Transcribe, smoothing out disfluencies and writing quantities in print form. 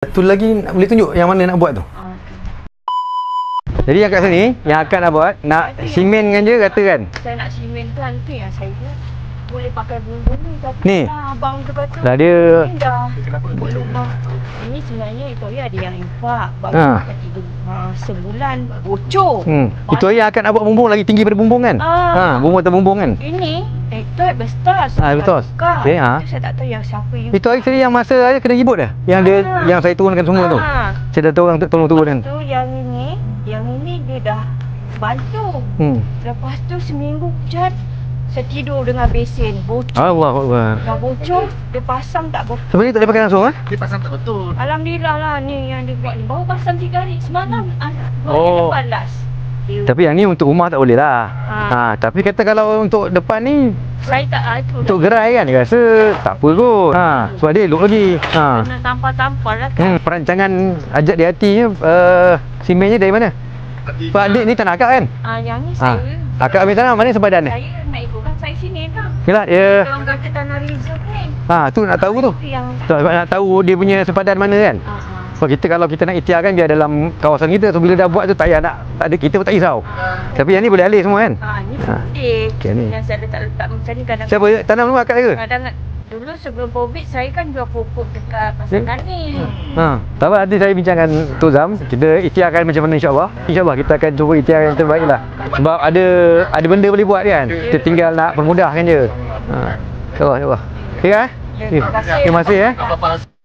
Satu lagi boleh tunjuk yang mana nak buat tu. Jadi yang kat sini yang akan nak buat nak simenkan je kata kan. Saya nak simenkan tu yang saya boleh pakai bumbu ni tapi Ni. abang tu kata Dah dia ni dah buat lubang. Ini sebenarnya itu ya ada yang infak bang sebulan bocor. Itu yang akan nak buat bumbung lagi tinggi pada bumbung kan? Bumbung atas bumbung kan? Ini itu besar. Betul. Okey, Saya tak tahu yang siapa yang itu actually yang masa saya kena ribut dah. Yang dia yang saya turunkan semua tu. Saya dah tahu orang tolong turunkan. Tu yang ini dia dah bantu. Lepas tu seminggu hujan saya tidur dengan besen bocor. Allahuakbar. Dah bocor, dia pasang tak betul. Sebenarnya tak boleh pakai langsung Dia pasang tak betul. Alhamdulillah lah ni yang dia buat ni. Baru pasang 3 hari semalam. Oh. Depan last. Tapi yang ni untuk rumah tak boleh lah. Tapi kata kalau untuk depan ni Saya tak itu. untuk gerai kan dia rasa tak apa kot. Sebab dia elok lagi. Kena tampal-tampal lah kan. Perancangan ajak di hatinya simennya dari mana? Pak Adik ni tanah akak kan? Yang ni saya. Akak ambil tanah mana sempadan ni? Saya nak ikutkan saya sini kan. Yalah, ya. Orang kata tanah reserve ni. Tu nak tahu tu. Sebab nak tahu dia punya sempadan mana kan? Sebab kita kalau kita nak ikhtiarkan biar dalam kawasan kita, so bila dah buat tu tak payah nak tak ada kita pun tak risau. Tapi yang ni boleh alih semua kan? Ni putih. Okey ni. Yang saya letak macam ni kadang. Siapa tanam dulu akak ke? Kadang dulu sebelum Covid saya kan jual pokok dekat pasar Tani. Tak apa, nanti saya bincangkan Tok Zam. Kita ikhtiarkan macam mana insya-Allah. InsyaAllah kita akan cuba ikhtiar yang terbaik lah. Sebab ada benda boleh buat kan. Kita tinggal nak permudahkan je. InsyaAllah. Okey kan? Terima kasih. Terima kasih